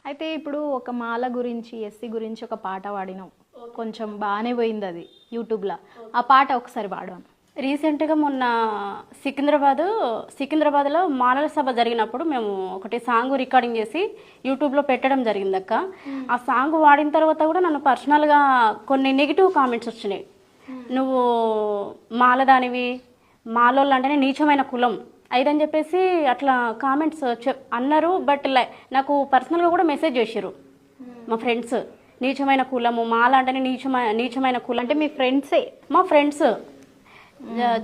అయితే ఇప్పుడు ఒక మాల గురించి ఎస్సీ గురించి ఒక పాట పాడినాం, కొంచెం బాగానే పోయింది అది యూట్యూబ్లో. ఆ పాట ఒకసారి పాడాను. రీసెంట్గా మొన్న సికింద్రాబాద్లో మాలల సభ జరిగినప్పుడు మేము ఒకటి సాంగ్ రికార్డింగ్ చేసి యూట్యూబ్లో పెట్టడం జరిగింది అక్క. ఆ సాంగ్ వాడిన తర్వాత కూడా నన్ను పర్సనల్గా కొన్ని నెగిటివ్ కామెంట్స్ వచ్చినాయి. నువ్వు మాలదానివి, మాలోళ్ళు అంటేనే నీచమైన కులం అయిదని చెప్పేసి అట్లా కామెంట్స్ అన్నారు. బట్ నాకు పర్సనల్గా కూడా మెసేజ్ చేశారు మా ఫ్రెండ్స్, నీచమైన కులము, మాల అంటేనే నీచమైన కులం. అంటే మీ ఫ్రెండ్సే? మా ఫ్రెండ్స్.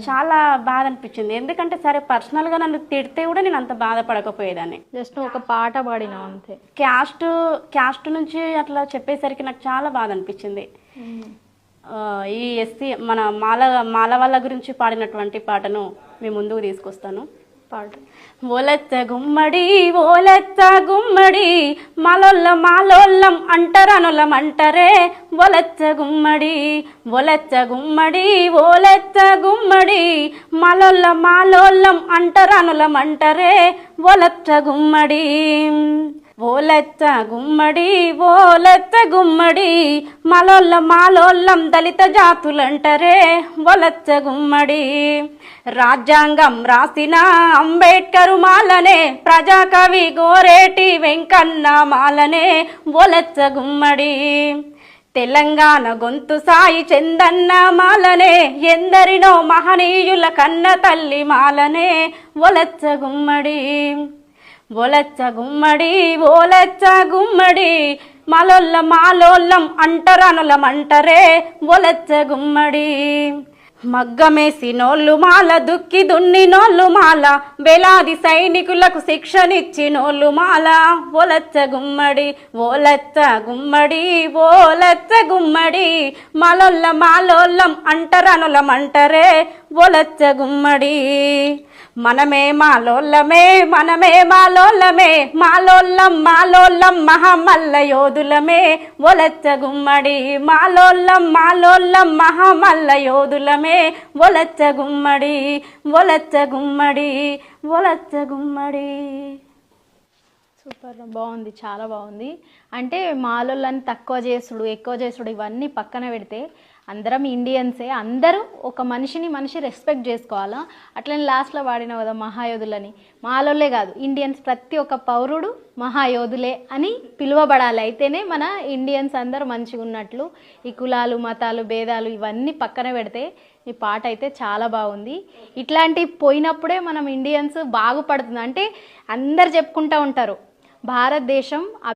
చాలా బాధ అనిపించింది. ఎందుకంటే సరే పర్సనల్గా నన్ను తిడితే కూడా నేను అంత బాధపడకపోయేదాన్ని. జస్ట్ ఒక పాట పాడినాం అంతే. క్యాస్ట్ నుంచి అట్లా చెప్పేసరికి నాకు చాలా బాధ అనిపించింది. ఈ ఎస్సీ మన మాల వాళ్ళ గురించి పాడినటువంటి పాటను మీ ముందుకు తీసుకొస్తాను. పాట. ఓలెత్త గుమ్మడి ఓలెత్త గుమ్మడి మాలోళ్ళం అంటరనులం అంటరే. ఒలెత్త గుమ్మడి ఓలెత్త గుమ్మడి మాలోళ్ళం అంటరనులం అంటరే. ఒలెత్త గుమ్మడి ఓలెత్త గుమ్మడి మాలోళ్ళం దళిత జాతులంటరే. ఒలెత్త గుమ్మడి రాజ్యాంగం రాసిన అంబేద్కరు మాలనే, ప్రజాకవి గోరేటి వెంకన్న మాలనే. ఒలెత్త గుమ్మడి తెలంగాణ గొంతు సాయి చందన్న మాలనే, ఎందరినో మహనీయుల కన్న తల్లి మాలనే. ఒలెత్త గుమ్మడి ఓలెత్త గుమ్మడి మాలోళ్ళం అంటరనులం అంటరే. ఒలెత్త గుమ్మడి మగ్గమేసి నోళ్ళు మాల, దుక్కి దున్ని నోళ్ళు మాల, వేలాది సైనికులకు శిక్షనిచ్చి నోళ్ళు మాల. ఒలెత్త గుమ్మడి మాలోళ్ళం అంటరనులం అంటరే. ఒలెత్త గుమ్మడి మనమే మాలోళ్ళం మహామల్ల యోధులమే. ఒలెత్త గుమ్మడి మాలోళ్ళం మహామల్ల యోధులమే. ఒలెత్త గుమ్మడి. సూపర్, బాగుంది, చాలా బాగుంది. అంటే మాలోళ్ళని తక్కువ చేసుడు ఎక్కువ చేసుడు ఇవన్నీ పక్కన పెడితే అందరం ఇండియన్సే. అందరూ ఒక మనిషి రెస్పెక్ట్ చేసుకోవాలా. అట్లని లాస్ట్లో వాడినావు కదా మహాయోధులని. మాలోళ్ళే కాదు, ఇండియన్స్ ప్రతి ఒక్క పౌరుడు మహాయోధులే అని పిలువబడాలి. అయితేనే మన ఇండియన్స్ అందరూ మంచిగా ఉన్నట్లు. ఈ కులాలు మతాలు భేదాలు ఇవన్నీ పక్కన పెడితే ఈ పాట అయితే చాలా బాగుంది. ఇట్లాంటి పోయినప్పుడే మనం ఇండియన్స్ బాగుపడుతుంది. అంటే అందరు చెప్పుకుంటూ ఉంటారు భారతదేశం